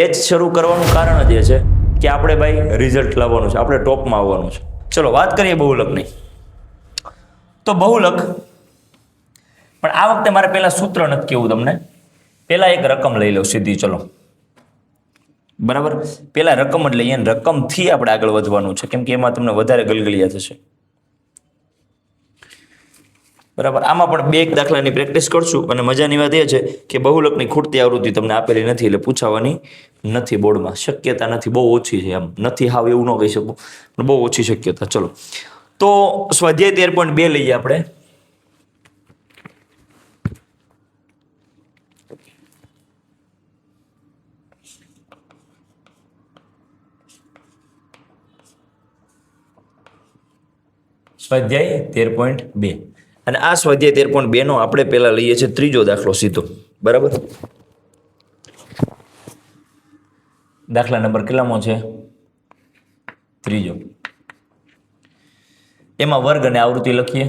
એ જ શરૂ કરવાનું કારણ જ એ છે કે આપણે ભાઈ રિઝલ્ટ લાવવાનું છે, આપણે ટોપમાં આવવાનું છે. ચલો વાત કરીએ બહુલકની. તો બહુલક, પણ આ વખતે મારે પહેલા સૂત્ર નથી કેવું તમને, પહેલા એક રકમ લઈ લો સીધી. ચલો બરાબર, પહેલા રકમ જ લઈએ, રકમથી આપણે આગળ વધવાનું છે, કેમ કે એમાં તમને વધારે ગલગલિયા થશે. બરાબર, આમાં પણ બે એક દાખલાની પ્રેક્ટિસ કરશું. અને મજાની વાત એ છે કે બહુલકની ખૂટતી આવૃત્તિ તમને આપેલી નથી, એટલે પૂછાવાની નથી બોર્ડમાં, શક્યતા નથી, બહુ ઓછી છે. એમ નથી હાવ એવું ન કહી શકું, પણ બહુ ઓછી શક્યતા. ચલો તો સ્વાધ્યાય 13.2 લઈએ આપણે. સ્વાધ્યાય 13.2, અને આ સ્વાધ્યાય 13.2 નો આપણે પહેલા લઈએ છીએ ત્રીજો દાખલો સીધો. બરાબર, દાખલા નંબર કેટલામો છે? ત્રીજો. એમાં વર્ગ અને આવૃત્તિ લખીએ.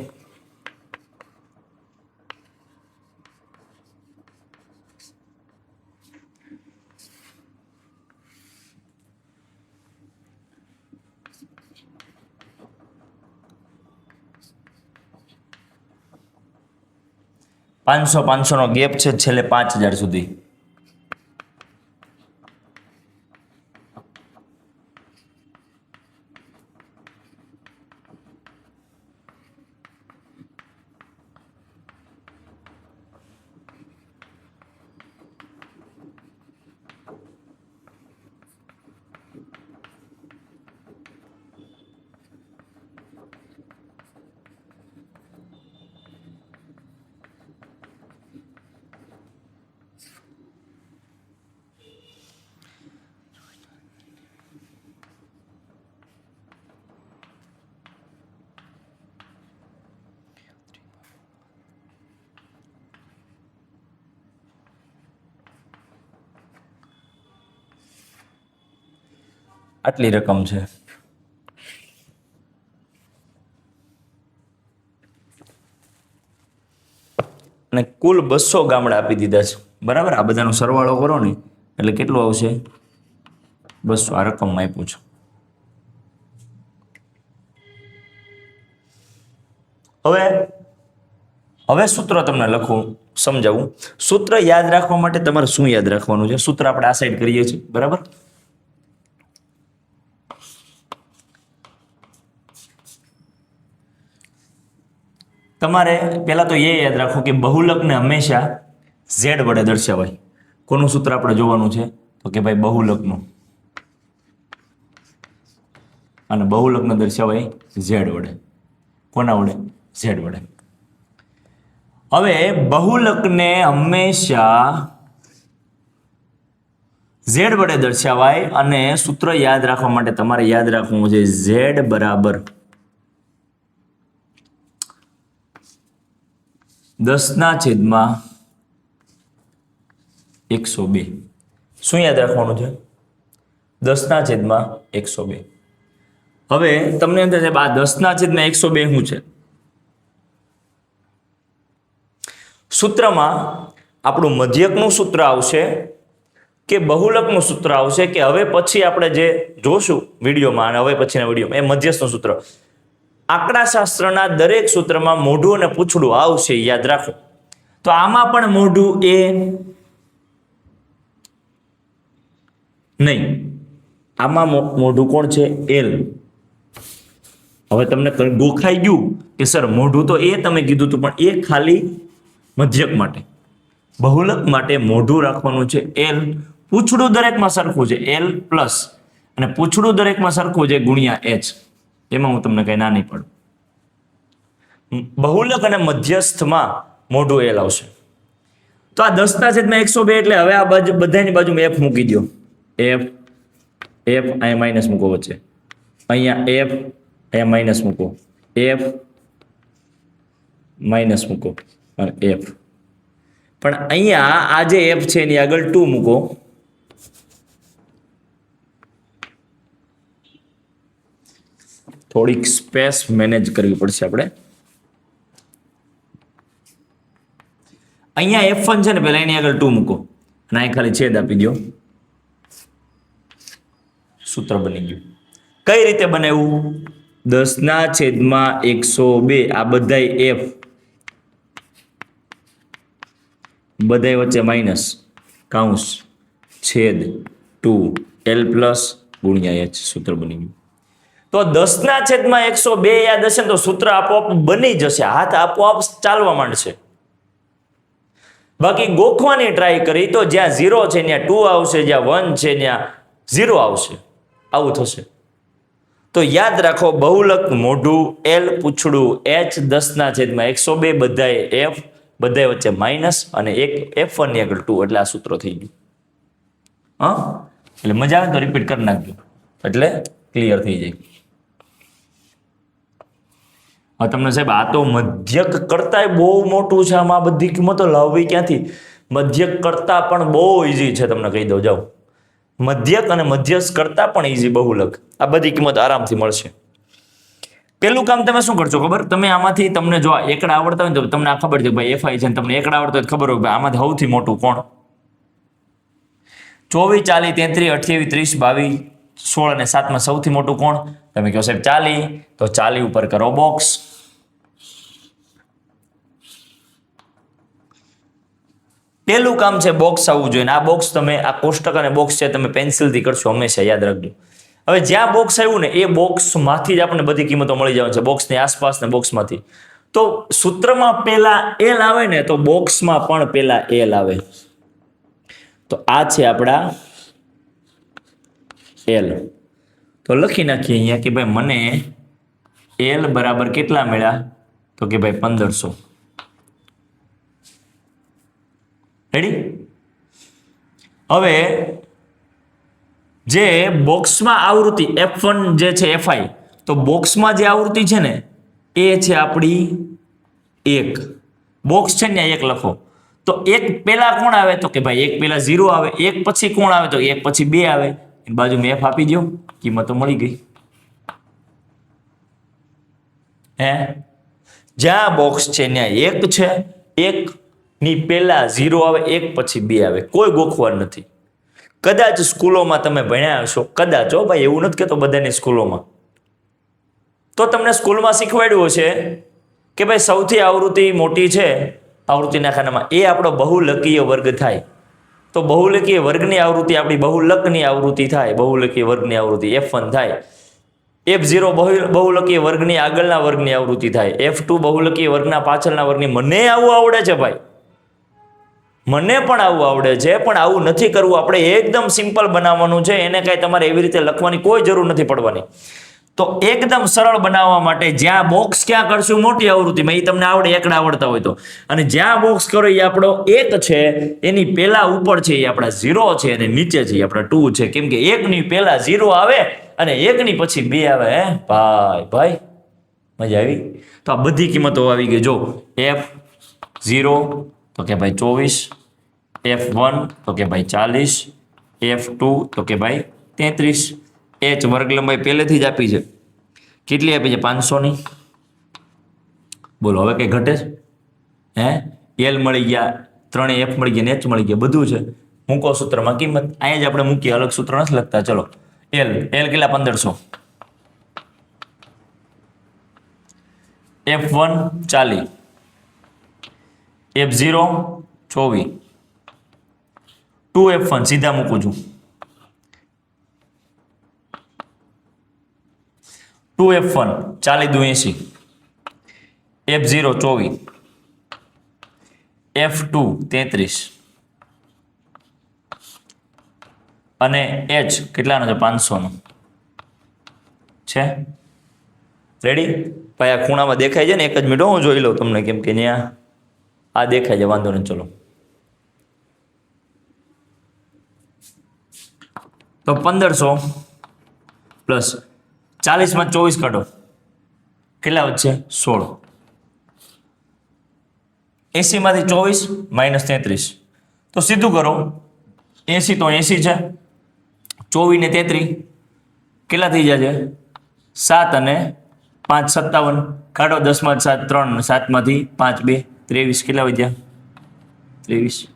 પાંચસો નો ગેપ છે છેલ્લે 5000 સુધી. આટલી રકમ છે. અને કુલ 200 ગામડા આપી દીધા છે. બરાબર, આ બધાનો સરવાળો કરો ને એટલે કેટલું આવશે? 200. આ રકમમાં આપ્યું છે. હવે સૂત્ર તમને લખું, સમજાવું. સૂત્ર યાદ રાખવા માટે તમારે શું યાદ રાખવાનું છે? સૂત્ર આપણે આ સાઈડ કરીએ છીએ. બરાબર, તમારે પહેલા તો એ યાદ રાખો કે બહુલકને હંમેશા ઝેડ વડે દર્શાવાય. કોનું સૂત્ર આપણે જોવાનું છે? તો કે ભાઈ બહુલકનું, અને બહુલકને દર્શાવાય ઝેડ વડે. કોના વડે? ઝેડ વડે. હવે બહુલકને હંમેશા ઝેડ વડે દર્શાવાય, અને સૂત્ર યાદ રાખવા માટે તમારે યાદ રાખવું છે ઝેડ બરાબર 10/102. શું યાદ રાખવાનું છે? 10/102. હવે તમને અંદર છે આ 10/102 શું છે? સૂત્રમાં આપણું મધ્યકનું સૂત્ર આવશે કે બહુલકનું સૂત્ર આવશે, કે હવે પછી આપણે જે જોશું વિડીયોમાં, અને હવે પછીના વિડીયોમાં, એ મધ્યસ્થનું સૂત્ર. આંકડાશાસ્ત્રના દરેક સૂત્રમાં મોઢું અને પૂંછડું આવશે, યાદ રાખો. તો આમાં પણ મોઢું એ નહીં, આમાં મોઢું કોણ છે? એલ. હવે તમને ગોખાઈ ગયું કે સર મોઢું તો એ તમે કીધું હતું, પણ એ ખાલી મધ્યક માટે. બહુલક માટે મોઢું રાખવાનું છે એલ. પૂંછડું દરેકમાં સરખું છે એલ પ્લસ, અને પૂંછડું દરેકમાં સરખું છે ગુણ્યા એચ. એમાં હું તમને કઈ ના નહીં પડું. બહુલક અને મધ્યસ્થમાં મોઢું એલ આવશે. તો આ 10/102 એટલે હવે આ બાજુ બધાની બાજુમાં એફ મૂકી દો. એફ અહીંયા માઇનસ મૂકો વચ્ચે, અહીંયા એફ, અહીંયા માઇનસ મૂકો, એફ માઇનસ મૂકો, અને એફ. પણ અહીંયા આ જે એફ છે એની આગળ 2 મૂકો. થોડીક સ્પેસ મેનેજ કરવી પડશે આપણે. અહીંયા F1 છે ને, પહેલા એની આગળ 2 મૂકો, અને અહીં ખાલી છેદ આપી દો. સૂત્ર બની ગયું. કઈ રીતે બનાવ્યું? 10/102 આ બધાય એફ, બધાય વચ્ચે માઇનસ કાઉન્સ છેદ 2 L પ્લસ ગુણ્યા H સૂત્ર બની ગયું. તો 10/102 યાદ હશે ને તો સૂત્ર આપોઆપ બની જશે, હાથ આપોઆપ ચાલવા માંડશે. બાકી ગોખવાની ટ્રાય કરી તો જ્યાં 0 છે ત્યાં 2 આવશે, જ્યાં 1 છે ત્યાં 0 આવશે, આવું થશે. તો યાદ રાખો, બહુલક મોઢું L પૂંછડું H 10/102 બધાય F બધાય વચ્ચે માઇનસ અને એક F1 ની આગળ 2 એટલે આ સૂત્ર થઈ ગયું. હા, એટલે મજા આવે તો રિપીટ કરી નાખજો એટલે ક્લિયર થઈ જાય. હા તમને સાહેબ આ તો મધ્યક કરતા બહુ મોટું છે, આમાં બધી કિંમતો લાવવી ક્યાંથી? મધ્યક કરતા પણ બહુ ઇઝી છે, તમને કહી દઉં જાઓ. મધ્યક અને મધ્યસ્થ કરતા પણ ઇઝી બહુલક, આ બધી કિંમત આરામથી મળશે. પેલું કામ તમે શું કરશો ખબર? તમે આમાંથી તમને જો એકડા આવડતા હોય તો તમને આ ખબર છે ભાઈ FI છે, તમને એકડા આવડતા હોય ખબર હોય આમાંથી સૌથી મોટું કોણ? 24, 40, 33, 28, 30, 22, 16 અને 7 માં સૌથી મોટું કોણ? તમે કહો સાહેબ 40, તો 40 ઉપર કરો બોક્સ. પેલું કામ છે બોક્સ આવવું જોઈએ. આ બોક્સ તમે આ કોષ્ટક અને બોક્સ છે તમે પેન્સિલથી કરશો હંમેશા, યાદ રાખજો. હવે જ્યાં બોક્સ આવ્યું ને એ બોક્સમાંથી જ આપણને બધી કિંમતો મળી જવાની છે, બોક્સની આસપાસ ને બોક્સમાંથી. તો સૂત્રમાં પહેલા L આવે ને તો બોક્સમાં પણ પહેલા L આવે. તો આ છે આપણા L. તો લખી નાખીએ અહીંયા કે ભાઈ મને L બરાબર કેટલા મળ્યા? તો કે ભાઈ 1500. રેડી? હવે જે બોક્સમાં આવૃત્તિ F1 જે છે FI, તો બોક્સમાં જે આવૃત્તિ છે ને એ છે આપણી 1. બોક્સ છે ને 1 લખો. તો 1 પહેલા કોણ આવે? તો કે ભાઈ 1 પહેલા 0 આવે. 1 પછી કોણ આવે? તો 1 પછી 2 આવે. બાજુમાં F આપી દો, કિંમતો મળી ગઈ. હે, જ્યાં બોક્સ છે ત્યાં 1 છે, 1 ની પહેલા 0 આવે, 1 પછી 2 આવે. કોઈ ગોખવાનું નથી. કદાચ સ્કૂલોમાં તમે ભણ્યા હશો, કદાચ હો ભાઈ, એવું નથી કહેતો બધાની સ્કૂલોમાં, તો તમને સ્કૂલમાં શીખવાડ્યું હશે કે ભાઈ સૌથી આવૃત્તિ મોટી છે આવૃત્તિના ખાનામાં એ આપણો બહુલકીય વર્ગ થાય. તો બહુલકીય વર્ગની આવૃત્તિ આપણી બહુલકની આવૃત્તિ થાય, બહુલકીય વર્ગની આવૃત્તિ F1 થાય. F0 બહુલકીય વર્ગની આગળના વર્ગની આવૃત્તિ થાય. F2 બહુલકીય વર્ગના પાછળના વર્ગની. મને આવું આવડે છે ભાઈ, મને પણ આવું આવડે છે, પણ આવું નથી કરવું. આપણે એકદમ સિમ્પલ બનાવવાનું છે, એને કાંઈ તમારે એવી રીતે લખવાની કોઈ જરૂર નથી પડવાની. તો એકદમ સરળ બનાવવા માટે જ્યાં બોક્સ ક્યાં કરશું મોટી આવૃત્તિમાં, એ તમને આવડે, એકડા આવડતા હોય તો, અને જ્યાં બોક્સ કરો એ આપણો 1 છે, એની પહેલા ઉપર છે એ આપણા 0 છે અને નીચે છે એ આપણા 2 છે. કેમ કે 1 ની પહેલા 0 આવે અને 1 ની પછી 2 આવે. હે ભાઈ, મજા આવી? તો આ બધી કિંમતો આવી ગઈ. જો F0 તો કે ભાઈ 24, F1 તો કે ભાઈ 40, F2 તો કે ભાઈ 33. H વર્ગ લંબાઈ પહેલેથી જ આપી છે. કેટલી આપી છે? 500 ની. બોલો હવે કઈ ઘટે છે? હે, L મળી ગયા, 3 F મળી ગયા, H મળી ગયા, બધું છે. મૂકો સૂત્રમાં કિંમત, અહીંયા જ આપણે મૂકીએ, અલગ સૂત્ર નથી લખતા. ચલો, L કેટલા? 1500. F1 40, F0 24, 2F1 સીધા મૂકું છું. 2F1 40 દુ 80, F0 24, F2 33 અને H કેટલાનો છે? 500 નો છે. રેડી? ભાઈ આ ખૂણામાં દેખાય છે ને, એક જ મિનિટ હું જોઈ લઉં તમને, કેમ કે ત્યાં આ દેખાય છે, વાંધો નહીં. ચલો, તો 1500 પ્લસ 40 માં 24 કાઢો, કેટલા વચ્ચે? 16. 80 માંથી 24 માઇનસ 33, તો સીધું કરો. 80 તો 80 છે, 24 ને 33 કેટલા થઈ જાય છે? 7 અને 5 57. કાઢો 10 માં 7 3, 7 માંથી 5 2 23, કેટલા વધ્યા? 23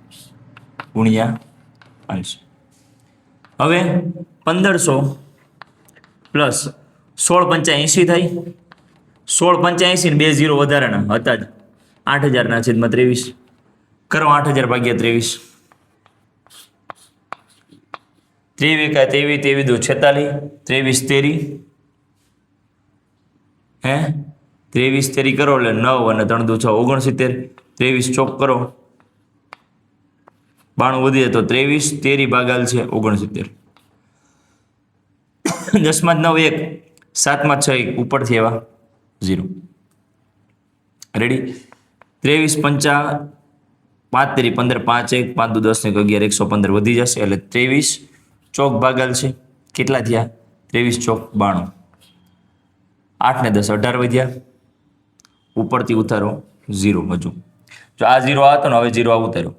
ગુણ્યા 5. હવે 1500 પ્લસ 16 × 85 થાય, 16 × 85 ને 2 0 વધારાના હતા જ 8,000/23 કરો 8,000 / 23, 23 × 23, 23 × 2 46, 23 તેરી હે 23 તેરી કરો એટલે 9 અને 3 × 2 = 6 69, 23 ચોક કરો 92 વધી જાય તો 23 તેરી ભાગાલ છે 69, 10 9 1, 7 6 1 ઉપરથી એવા 0 રેડી, 23 5 5 તેરી 15, 5 1 5 2 10 ને 11 115 વધી જશે એટલે 23 ચોક ભાગાલ છે કેટલા થયા 23 ચોક 92, 8 ને 10 18 વધ્યા, ઉપરથી ઉતારો 0, હજુ જો આ 0 આવતો ને હવે 0 આ ઉતાર્યો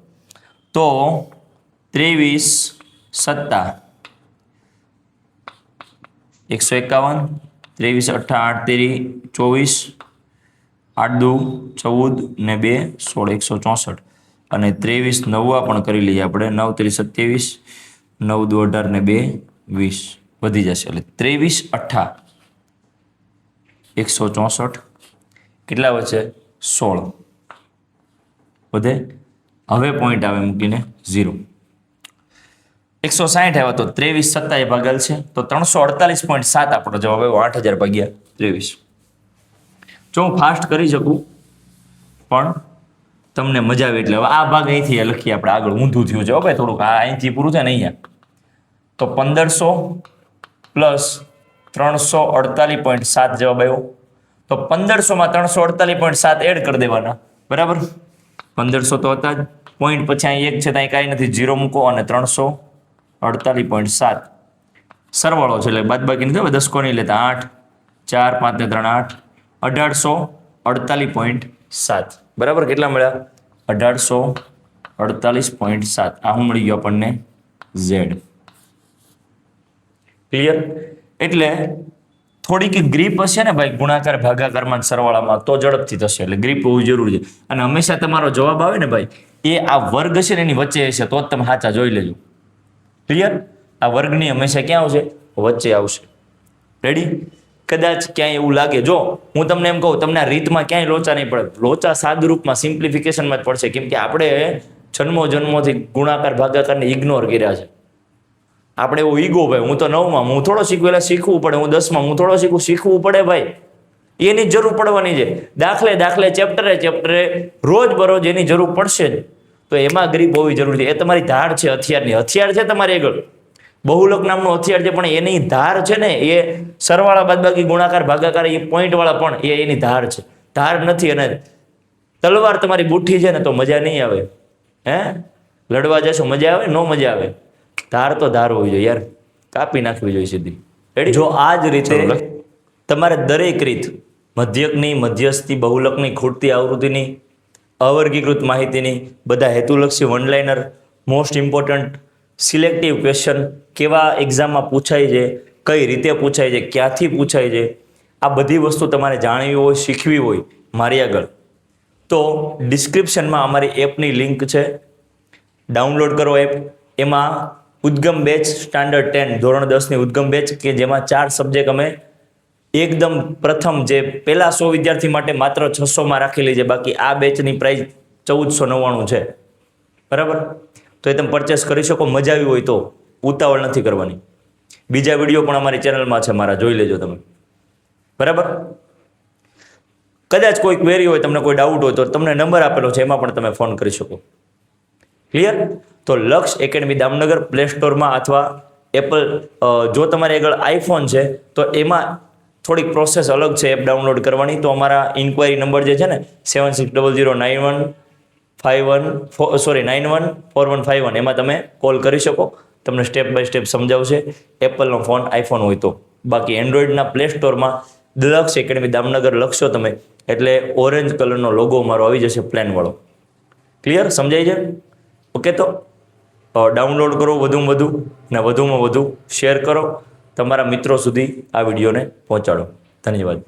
તો 23 7 151, 23 8 8 તેરી 24, 8 2 14 ને 2 16 164 અને 23 9 પણ કરી લઈએ આપણે 9 તેરી 27, 9 2 18 ને 2 20 વધી જશે એટલે 23 8 164 કેટલા વચ્ચે 16 વધે, હવે પોઈન્ટ આવે મૂકીને 0, 160 આવ્યો તો 23 7 ભાગાલ છે તો 348.7 આપણો જવાબ આવ્યો 8,000/23. જો હું ફાસ્ટ કરી શકું પણ તમને મજા આવે એટલે હવે આ ભાગ અહીંથી લખીએ આપણે આગળ ઊંધું થયું છે ભાઈ થોડુંક આ અહીંથી પૂરું છે ને અહીંયા તો 1500 પ્લસ 348.7 જવાબ આવ્યો તો 1500માં 348.7 એડ કરી દેવાના બરાબર, 1500 તો હતા જ પોઈન્ટ પછી અહીં 1 છે ત્યાં કાંઈ નથી 0 મૂકો અને 348.7 સરવાળો છે એટલે બાદબાકી નથી 10 કો નહીં લેતા 8 4 5 ને 3 8 1848.7 બરાબર કેટલા મળ્યા 1848.7 આ શું મળી ગયો આપણને Z ક્લિયર. એટલે થોડીક ગ્રીપ હશે ને ભાઈ ગુણાકાર ભાગાકારમાં સરવાળામાં તો ઝડપથી થશે એટલે ગ્રીપ હોવી જરૂરી છે અને હંમેશા તમારો જવાબ આવે ને ભાઈ એ આ વર્ગ છે ને એની વચ્ચે હશે તો જ તમે સાચા જોઈ લેજો ક્લિયર. આ વર્ગની હંમેશા ક્યાં આવશે વચ્ચે આવશે રેડી. કદાચ ક્યાંય એવું લાગે જો હું તમને એમ કહું તમને આ રીતમાં ક્યાંય લોચા નહીં પડે, લોચા સાદરૂપમાં સિમ્પ્લિફિકેશનમાં જ પડશે કેમ કે આપણે જન્મોથી ગુણાકાર ભાગાકારને ઇગ્નોર કર્યા છે. આપણે એવો ઈગો ભાઈ હું તો 9માં હું થોડો શીખવેલા શીખવું પડે, હું 10માં હું થોડો શીખવું પડે ભાઈ એની જરૂર પડવાની છે. દાખલે ચેપ્ટરે રોજ બરોજ એની જરૂર પડશે જ તો એમાં ગ્રીપ હોવી જરૂરી છે. એ તમારી ધાર છે હથિયારની, હથિયાર છે તમારી આગળ બહુલક નામનું હથિયાર છે પણ એની ધાર છે ને એ સરવાળા બાદબાકી ગુણાકાર ભાગાકાર એ પોઈન્ટવાળા પણ એની ધાર છે, ધાર નથી. અને તલવાર તમારી બુઠ્ઠી છે ને તો મજા નહીં આવે, હે લડવા જશો મજા આવે ન મજા આવે. ધાર તો ધાર હોવી જોઈએ યાર, કાપી નાખવી જોઈએ સીધી રેડી. જો આ જ રીતે તમારે દરેક રીત મધ્યકની, મધ્યસ્થી, બહુલકની, ખૂટતી આવૃત્તિની, અવર્ગીકૃત માહિતીની, બધા હેતુલક્ષી one liner, most important selective question કેવા એક્ઝામમાં પૂછાય છે, કઈ રીતે પૂછાય છે, ક્યાંથી પૂછાય છે, આ બધી વસ્તુ તમારે જાણવી હોય શીખવી હોય મારી આગળ તો ડિસ્ક્રિપ્શનમાં અમારી એપની લિંક છે, ડાઉનલોડ કરો એપ. એમાં ઉદ્ગમ બેચ સ્ટાન્ડર્ડ 10 ધોરણ 10ની ઉદ્ગમ બેચ કે જેમાં 4 સબ્જેક્ટ અમે એકદમ પ્રથમ જે પહેલા 100 વિદ્યાર્થી માટે માત્ર 600માં રાખેલી છે, બાકી આ બેચની પ્રાઇસ 1499 છે બરાબર. તો એ તમે પરચેસ કરી શકો, મજા આવી હોય તો ઉતાવળ નથી કરવાની. બીજા વિડીયો પણ અમારી ચેનલમાં છે મારા, જોઈ લેજો તમે બરાબર. કદાચ કોઈ ક્વેરી હોય, તમને કોઈ ડાઉટ હોય તો તમને નંબર આપેલો છે એમાં પણ તમે ફોન કરી શકો ક્લિયર. તો લક્ષ એકેડમી દામનગર પ્લે સ્ટોરમાં અથવા એપલ જો તમારી આગળ આઈફોન છે તો એમાં થોડીક પ્રોસેસ અલગ છે એપ ડાઉનલોડ કરવાની. તો અમારા ઇન્ક્વાયરી નંબર જે છે ને 7600914151 એમાં તમે કોલ કરી શકો, તમને સ્ટેપ બાય સ્ટેપ સમજાવશે. એપલનો ફોન આઈફોન હોય તો, બાકી એન્ડ્રોઈડના પ્લે સ્ટોરમાં લક્ષ એકેડમી દામનગર લખશો તમે એટલે ઓરેન્જ કલરનો લોગો મારો આવી જશે પ્લેનવાળો. ક્લિયર સમજાય છે ઓકે. તો ડાઉનલોડ કરો વધુમાં વધુ અને વધુમાં વધુ શેર કરો, તમારા મિત્રો સુધી આ વિડીયોને પહોંચાડો. ધન્યવાદ.